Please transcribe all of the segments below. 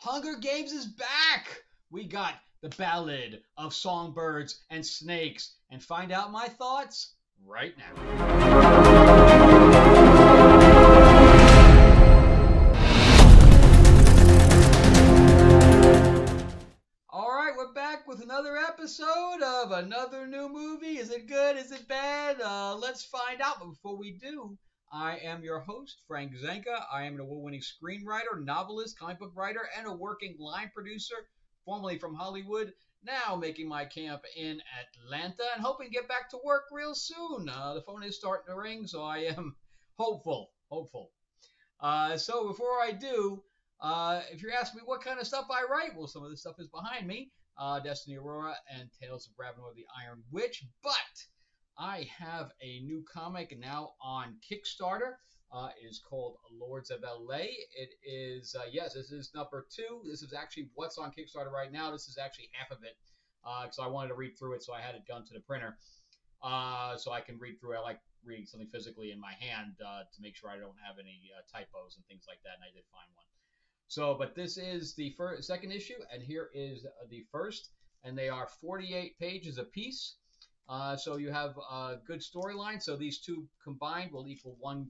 Hunger Games is back! We got the Ballad of Songbirds and Snakes, and find out my thoughts right now. All right, we're back with another episode of another new movie. Is it good? Is it bad? Let's find out. But before we do, I am your host, Frank Zanca. I am an award-winning screenwriter, novelist, comic book writer, and a working line producer, formerly from Hollywood, now making my camp in Atlanta and hoping to get back to work real soon. The phone is starting to ring, so I am hopeful. So before I do, if you're asking me what kind of stuff I write, well, some of the stuff is behind me. Destiny Aurora and Tales of Ravenor the Iron Witch. But I have a new comic now on Kickstarter. It is called Lords of LA. It is, yes, this is number 2. This is actually what's on Kickstarter right now. This is actually half of it. So I wanted to read through it, so I had it done to the printer. So I can read through it. I like reading something physically in my hand to make sure I don't have any typos and things like that, and I did find one. So, but this is the second issue, and here is the first, and they are 48 pages apiece. So you have a good storyline. So these two combined will equal one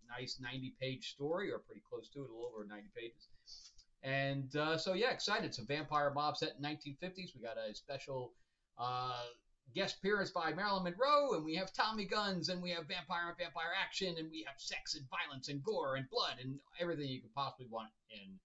nice 90-page story, or pretty close to it, a little over 90 pages. And so, yeah, excited. It's a vampire mob set in 1950s. We got a special guest appearance by Marilyn Monroe, and we have Tommy guns, and we have vampire action, and we have sex and violence and gore and blood and everything you could possibly want in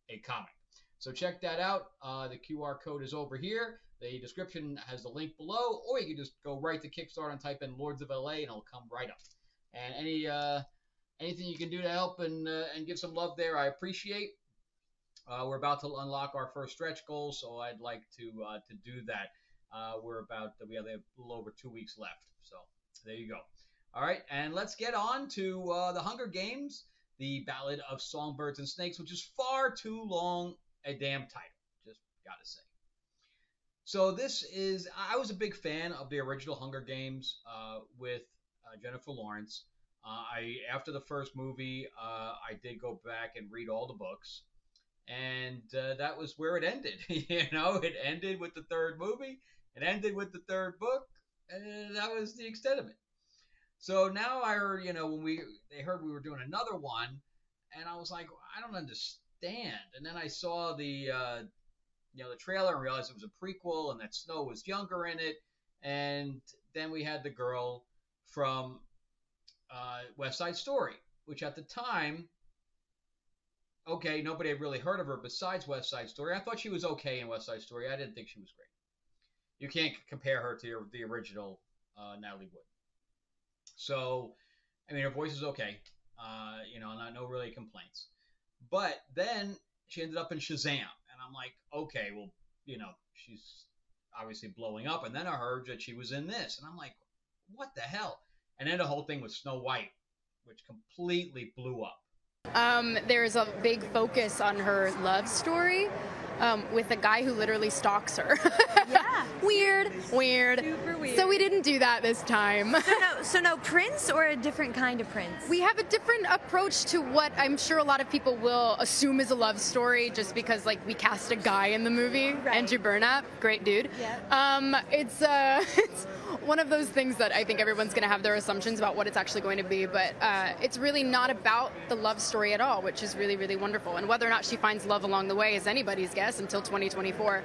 a comic. So check that out. The QR code is over here. The description has the link below, or you can just go right to Kickstarter and type in Lords of LA, and it'll come right up. And anything you can do to help and give some love there, I appreciate. We're about to unlock our first stretch goal, so I'd like to do that. We have a little over 2 weeks left. So there you go. All right, and let's get on to The Hunger Games, the Ballad of Songbirds and Snakes, which is far too long a damn title, just gotta say. So I was a big fan of the original Hunger Games with Jennifer Lawrence. After the first movie, I did go back and read all the books, and that was where it ended. It ended with the third movie. It ended with the third book, and that was the extent of it. So now I heard, when they heard we were doing another one, and I was like, I don't understand. And then I saw the trailer and realized it was a prequel, and that Snow was younger in it. And then we had the girl from West Side Story, which at the time, okay, nobody had really heard of her besides West Side Story. I thought she was okay in West Side Story. I didn't think she was great. You can't compare her to the original Natalie Wood. So, I mean, her voice is okay. No really complaints. But then she ended up in Shazam. And I'm like, okay, well, she's obviously blowing up. And then I heard that she was in this. And I'm like, what the hell? And then the whole thing with Snow White, which completely blew up. There's a big focus on her love story with a guy who literally stalks her. Yeah. Weird. Super weird. So we didn't do that this time. So no prince, or a different kind of prince? We have a different approach to what I'm sure a lot of people will assume is a love story, just because we cast a guy in the movie. Right. Andrew Burnap, great dude. Yeah. It's one of those things that I think everyone's going to have their assumptions about what it's actually going to be, but it's really not about the love story at all, which is really, really wonderful. And whether or not she finds love along the way is anybody's guess until 2024.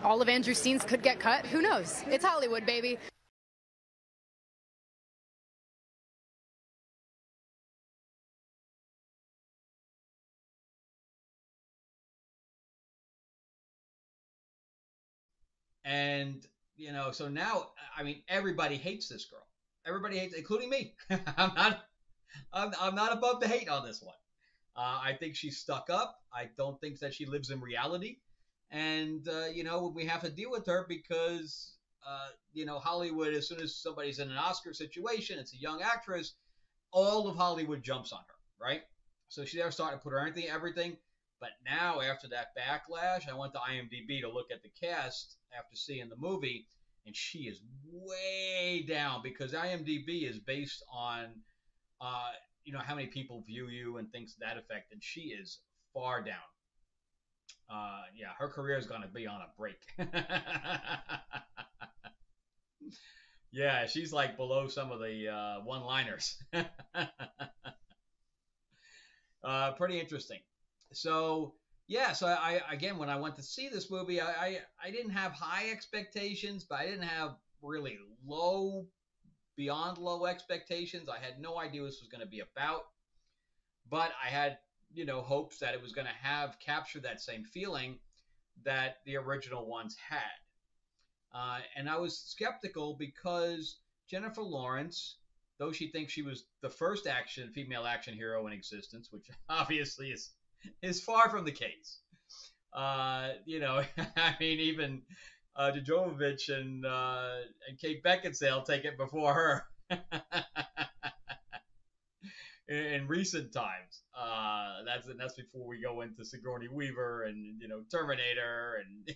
All of Andrew's scenes could get cut. Who knows? It's Hollywood, baby. And, so now, I mean, everybody hates this girl. Everybody hates, including me. I'm not above the hate on this one. I think she's stuck up. I don't think that she lives in reality. And, we have to deal with her because, Hollywood, as soon as somebody's in an Oscar situation, it's a young actress, all of Hollywood jumps on her, right? So they're starting to put her everything. But now, after that backlash, I went to IMDb to look at the cast after seeing the movie, and she is way down because IMDb is based on, how many people view you and things to that effect, and she is far down. Yeah, her career is going to be on a break. Yeah, she's like below some of the one-liners. Pretty interesting. So yeah, so I again when I went to see this movie, I didn't have high expectations, but I didn't have really low beyond low expectations. I had no idea what this was going to be about, but I had hopes that it was going to have captured that same feeling that the original ones had. And I was skeptical because Jennifer Lawrence, though she thinks she was the first female action hero in existence, which obviously is far from the case. I mean, even Djokovic and Kate Beckinsale take it before her in recent times. That's before we go into Sigourney Weaver and Terminator and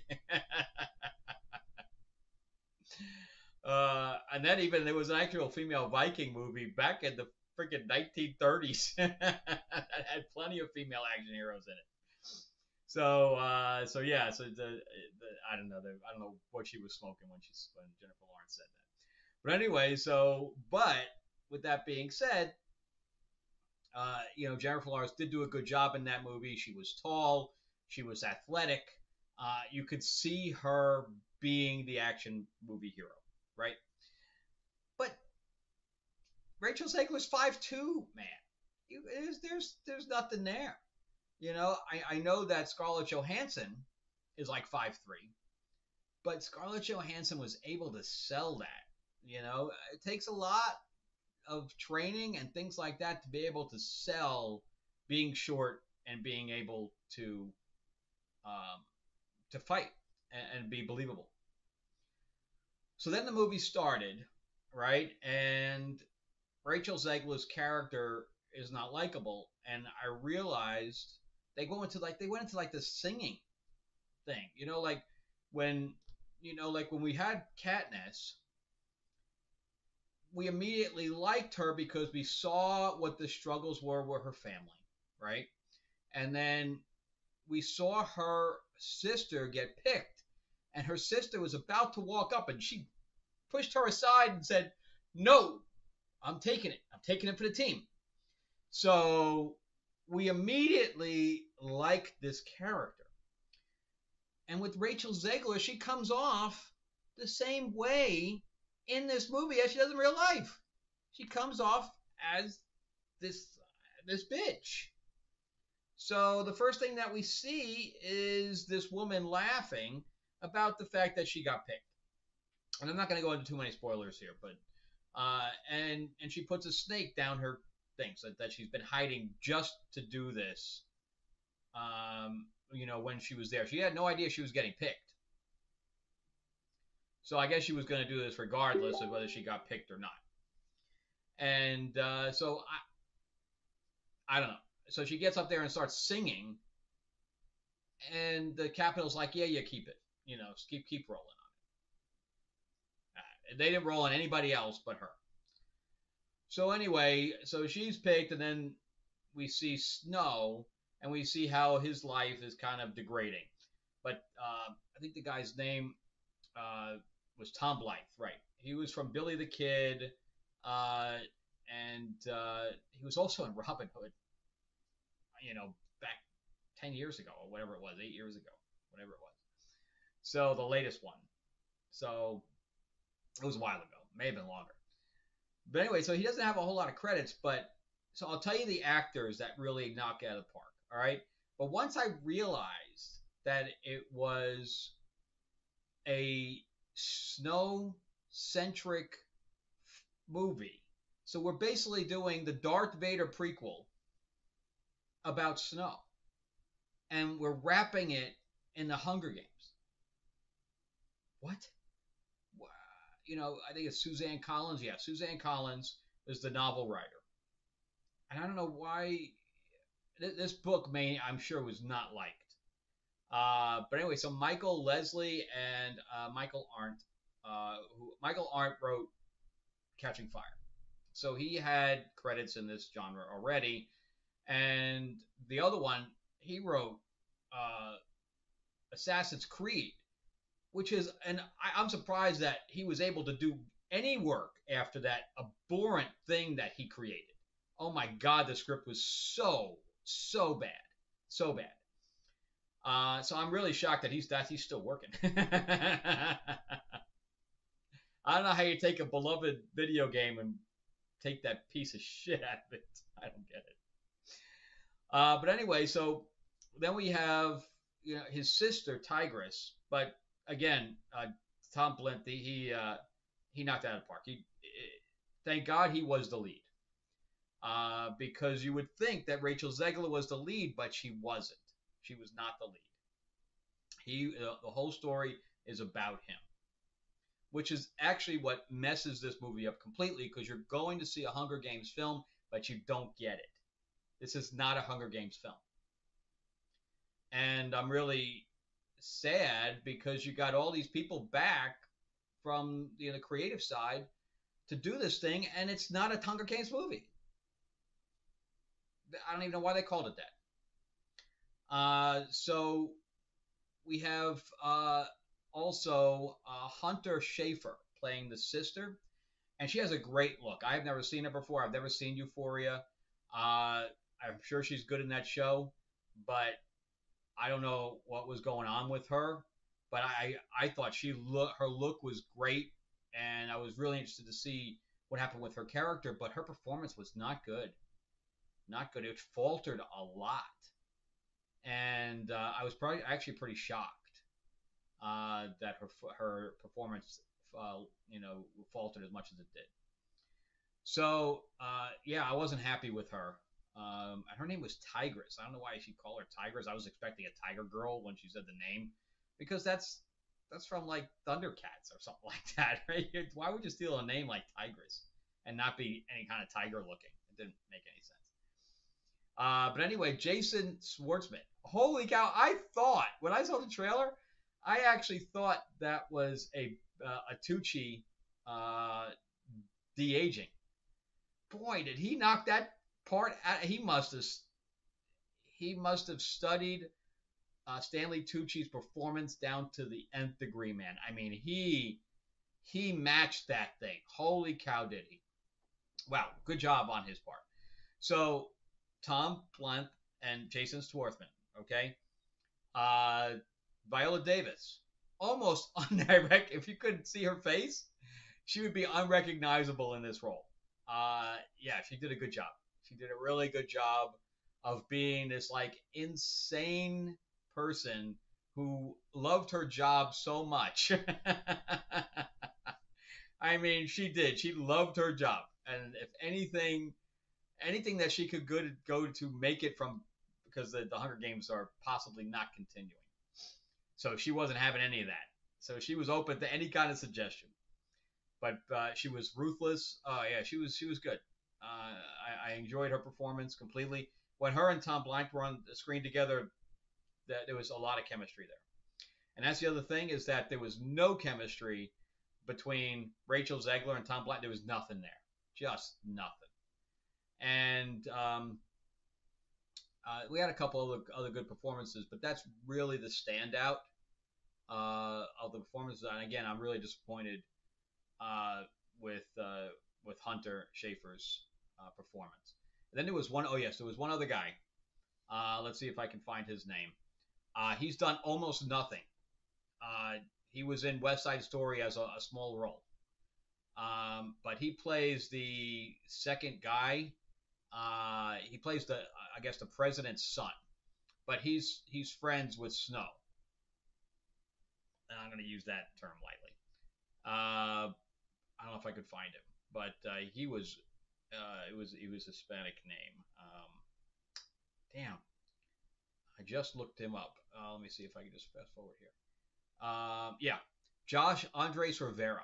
and then even there was an actual female Viking movie back in the freaking 1930s that had plenty of female action heroes in it. So yeah, I don't know, I don't know what she was smoking when Jennifer Lawrence said that. But anyway, but with that being said, Jennifer Lawrence did do a good job in that movie. She was tall, she was athletic. You could see her being the action movie hero, right? But Rachel Zegler's 5'2", man. There's nothing there. I know that Scarlett Johansson is like 5'3", but Scarlett Johansson was able to sell that. It takes a lot of training and things like that to be able to sell being short and being able to fight and be believable. So then the movie started, right? And Rachel Zegler's character is not likable, and I realized they went into like this singing thing, like when when we had Katniss, we immediately liked her because we saw what the struggles were with her family, right? And then we saw her sister get picked, and her sister was about to walk up, and she pushed her aside and said, "No, I'm taking it. I'm taking it for the team." So we immediately liked this character. And with Rachel Zegler, she comes off the same way in this movie as she does in real life. She comes off as this bitch. So the first thing that we see is this woman laughing about the fact that she got picked. And I'm not going to go into too many spoilers here, but and she puts a snake down her thing so that she's been hiding just to do this. When she was there, she had no idea she was getting picked. So I guess she was going to do this regardless of whether she got picked or not. And so I don't know. So she gets up there and starts singing, and the Capitol's like, "Yeah, keep it. Keep rolling on it." They didn't roll on anybody else but her. So anyway, so she's picked, and then we see Snow, and we see how his life is kind of degrading. But I think the guy's name was Tom Blythe, right? He was from Billy the Kid, and he was also in Robin Hood. Back 10 years ago or whatever it was, 8 years ago, whatever it was. So the latest one. So it was a while ago, may have been longer. But anyway, so he doesn't have a whole lot of credits, but so I'll tell you the actors that really knock it out of the park, all right? But once I realized that it was a Snow-centric movie, so we're basically doing the Darth Vader prequel about Snow, and we're wrapping it in the Hunger Games. What? I think it's Suzanne Collins. Yeah, Suzanne Collins is the novel writer. And I don't know why this book I'm sure was not liked. But anyway, so Michael Leslie and Michael Arndt, Michael Arndt wrote Catching Fire. So he had credits in this genre already. And the other one, he wrote Assassin's Creed, which is, and I'm surprised that he was able to do any work after that abhorrent thing that he created. Oh my God, the script was so bad, so bad. So I'm really shocked that he's still working. I don't know how you take a beloved video game and take that piece of shit out of it. I don't get it. But anyway, so then we have his sister Tigress, but again, Tom Blint he knocked it out of the park. Thank God he was the lead, because you would think that Rachel Zegler was the lead, but she wasn't. She was not the lead. The whole story is about him, which is actually what messes this movie up completely, because you're going to see a Hunger Games film, but you don't get it. This is not a Hunger Games film. And I'm really sad because you got all these people back from the creative side to do this thing, and it's not a Hunger Games movie. I don't even know why they called it that. So we have also Hunter Schafer playing the sister, and she has a great look. I've never seen her before. I've never seen Euphoria. I'm sure she's good in that show, but I don't know what was going on with her. But I thought her look was great, and I was really interested to see what happened with her character. But her performance was not good, not good. It faltered a lot, and I was actually pretty shocked that her performance faltered as much as it did. So yeah, I wasn't happy with her. And her name was Tigress. I don't know why she called her Tigress. I was expecting a Tiger Girl when she said the name, because that's from like Thundercats or something like that, right? Why would you steal a name like Tigress and not be any kind of tiger looking? It didn't make any sense. But anyway, Jason Schwartzman. Holy cow! I thought when I saw the trailer, I actually thought that was a Tucci de-aging. Boy, did he knock that part out. He must have studied Stanley Tucci's performance down to the nth degree, man. I mean, he matched that thing. Holy cow, did he? Wow, good job on his part. So Tom Blunt and Jason Schwartzman, okay? Viola Davis, almost unrecognizable. If you couldn't see her face, she would be unrecognizable in this role. Yeah, she did a good job. She did a really good job of being this like insane person who loved her job so much. I mean, she did. She loved her job, and if anything that she could go to make it from, because the Hunger Games are possibly not continuing. So she wasn't having any of that. So she was open to any kind of suggestion. But she was ruthless. Yeah, she was good. I enjoyed her performance completely. When her and Tom Blanc were on the screen together, there was a lot of chemistry there. And that's the other thing, is that there was no chemistry between Rachel Zegler and Tom Blanc. There was nothing there. Just nothing. And we had a couple other good performances, but that's really the standout of the performances. And again, I'm really disappointed with Hunter Schafer's performance. And then there was one. Oh yes, there was one other guy. Let's see if I can find his name. He's done almost nothing. He was in West Side Story as a small role, but he plays the second guy. He plays the president's son, but he's friends with Snow. And I'm going to use that term lightly. I don't know if I could find him, but he was it was a Hispanic name. Damn, I just looked him up. Let me see if I can just fast forward here. Yeah, Josh Andres Rivera.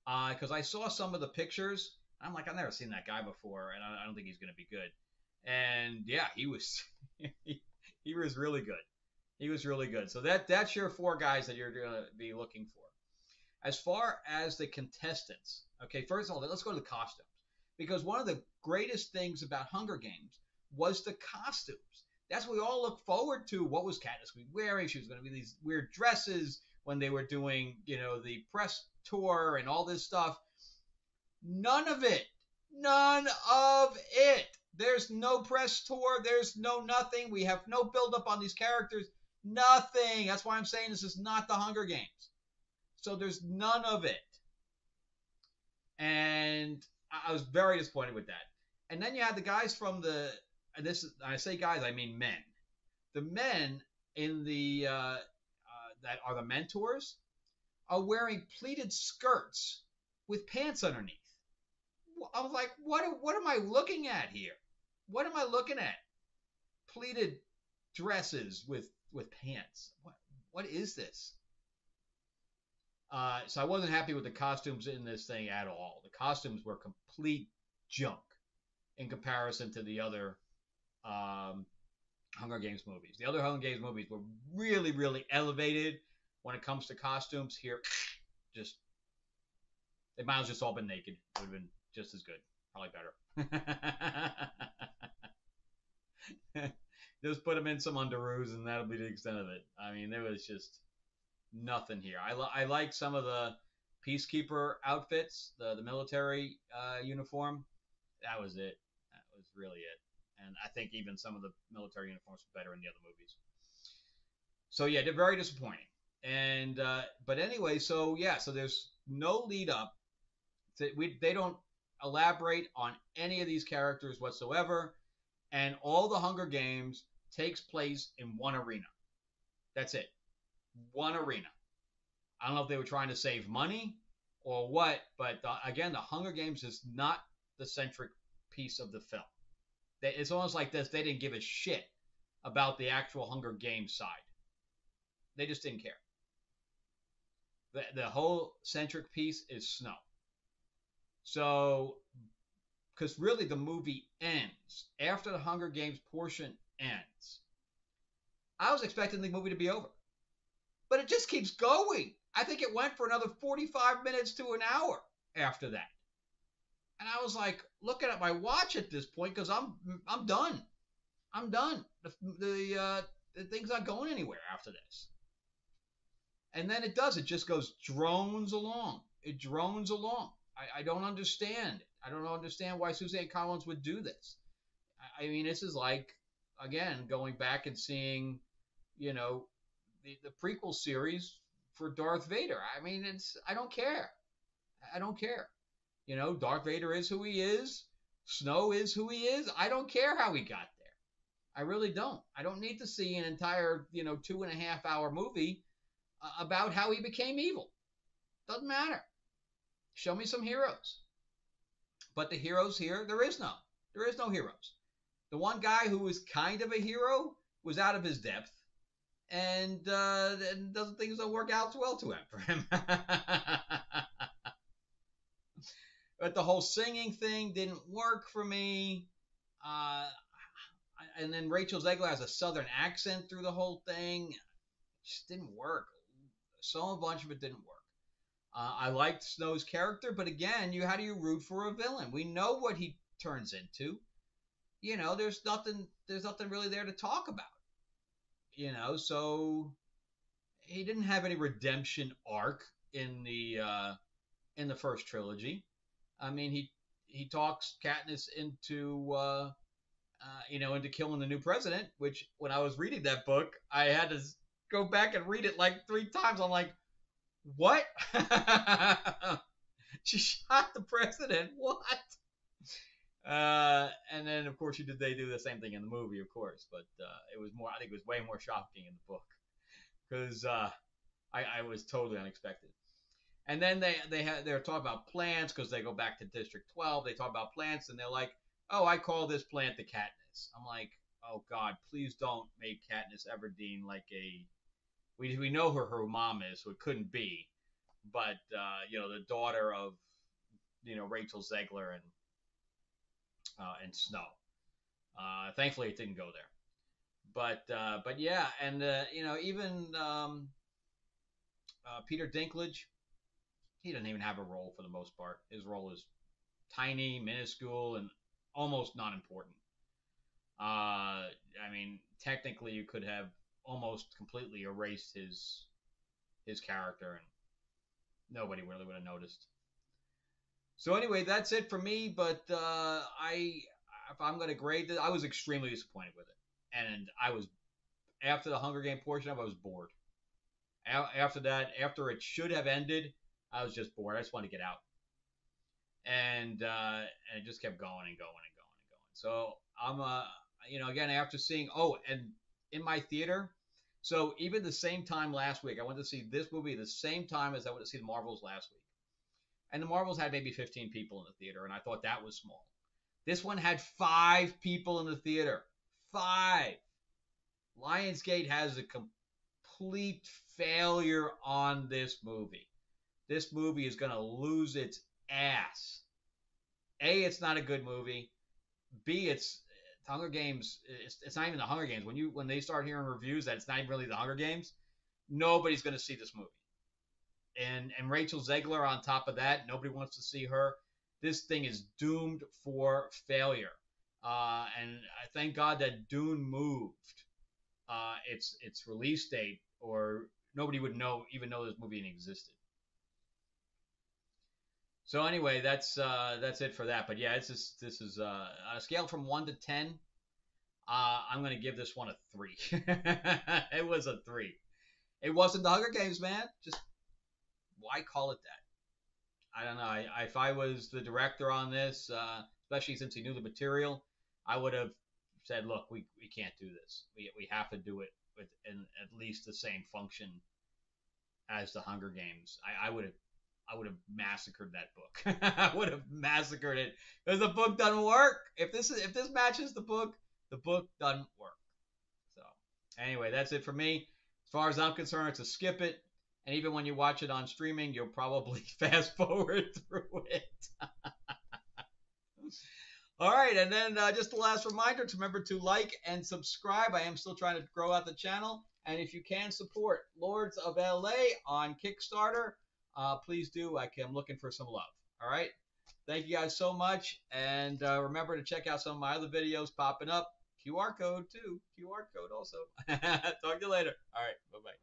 Because I saw some of the pictures, I'm like, I've never seen that guy before, and I don't think he's going to be good. And yeah, he was he was really good. He was really good. So that's your four guys that you're going to be looking for. As far as the contestants, okay, first of all, let's go to the costumes. Because one of the greatest things about Hunger Games was the costumes. That's what we all look forward to. What was Katniss going to be wearing? She was going to be these weird dresses when they were doing, the press tour and all this stuff. None of it. None of it. There's no press tour. There's no nothing. We have no build up on these characters. Nothing. That's why I'm saying this is not the Hunger Games. So there's none of it. And I was very disappointed with that. And then you had the guys from and I say guys, I mean men. The men in that are the mentors are wearing pleated skirts with pants underneath. I was like, what am I looking at here? What am I looking at? Pleated dresses with pants. What is this? So I wasn't happy with the costumes in this thing at all. The costumes were complete junk in comparison to the other Hunger Games movies. The other Hunger Games movies were really, really elevated when it comes to costumes. Here, they might have just all been naked. It would have been just as good. Probably better. Just put them in some underoos and that'll be the extent of it. I mean, there was just nothing here. I like some of the peacekeeper outfits, the military uniform. That was it. That was really it. And I think even some of the military uniforms were better in the other movies. So yeah, they're very disappointing. And but anyway, so there's no lead up. They don't elaborate on any of these characters whatsoever, and all the Hunger Games takes place in one arena. That's it. One arena. I don't know if they were trying to save money or what, but again, the Hunger Games is not the centric piece of the film. It's almost like this. They didn't give a shit about the actual Hunger Games side. They just didn't care. The whole centric piece is Snow. So, because really the movie ends after the Hunger Games portion ends. I was expecting the movie to be over, but it just keeps going. I think it went for another 45 minutes to an hour after that. And I was like looking at my watch at this point because I'm done. I'm done. The thing's not going anywhere after this. And then it does. It just goes drones along. It drones along. I don't understand. I don't understand why Suzanne Collins would do this. I mean, this is like, again, going back and seeing, the prequel series for Darth Vader. I mean, I don't care. I don't care. Darth Vader is who he is. Snow is who he is. I don't care how he got there. I really don't. I don't need to see an entire, 2.5 hour movie about how he became evil. Doesn't matter. Show me some heroes. But the heroes here, there is no heroes. The one guy who was kind of a hero was out of his depth, and things don't work out well for him. But the whole singing thing didn't work for me. And then Rachel Zegler has a southern accent through the whole thing. It just didn't work. So a bunch of it didn't work. I liked Snow's character, but again, how do you root for a villain? We know what he turns into. There's nothing really there to talk about. So he didn't have any redemption arc in the first trilogy. I mean, he talks Katniss into into killing the new president, which when I was reading that book, I had to go back and read it like 3 times. I'm like, what? She shot the president. What? And then of course they do the same thing in the movie, of course, but it was more. I think it was way more shocking in the book because I was totally unexpected. And then they're talking about plants because they go back to District 12. They talk about plants and they're like, oh, I call this plant the Katniss. I'm like, oh God, please don't make Katniss Everdeen like a. We know her mom is, so it couldn't be, but the daughter of Rachel Zegler and Snow. Thankfully, it didn't go there, but yeah, and even Peter Dinklage, he doesn't even have a role for the most part. His role is tiny, minuscule, and almost not important. I mean, technically, you could have almost completely erased his character, and nobody really would have noticed. So anyway, that's it for me. But if I'm going to grade this, I was extremely disappointed with it, and I was after the Hunger Game portion of it, I was bored. After that, after it should have ended, I was just bored. I just wanted to get out, and it just kept going and going and going and going. So I'm again after seeing and in my theater, so even the same time last week, I went to see this movie the same time as I went to see the Marvels last week, and the Marvels had maybe 15 people in the theater, and I thought that was small. This one had 5 people in the theater. 5. Lionsgate has a complete failure on this movie. This movie is going to lose its ass. A, it's not a good movie. B, it's Hunger Games. It's not even the Hunger Games. When they start hearing reviews that it's not even really the Hunger Games, nobody's going to see this movie. And Rachel Zegler on top of that, nobody wants to see her. This thing is doomed for failure. And I thank God that Dune moved its release date, or nobody would even know this movie existed. So anyway, that's it for that. But yeah, this is on a scale from 1 to 10. I'm gonna give this one a 3. It was a 3. It wasn't the Hunger Games, man. Just why call it that? I don't know. If I was the director on this, especially since he knew the material, I would have said, "Look, we can't do this. We have to do it with at least the same function as the Hunger Games." I would have massacred that book. I would have massacred it because the book doesn't work. If this matches the book doesn't work. So anyway, that's it for me. As far as I'm concerned, it's a skip it. And even when you watch it on streaming, you'll probably fast forward through it. All right, and then just the last reminder to remember to like and subscribe. I am still trying to grow out the channel. And if you can support Lords of LA on Kickstarter, please do. I'm looking for some love. All right. Thank you guys so much. And remember to check out some of my other videos popping up. QR code too. QR code also. Talk to you later. All right. Bye-bye.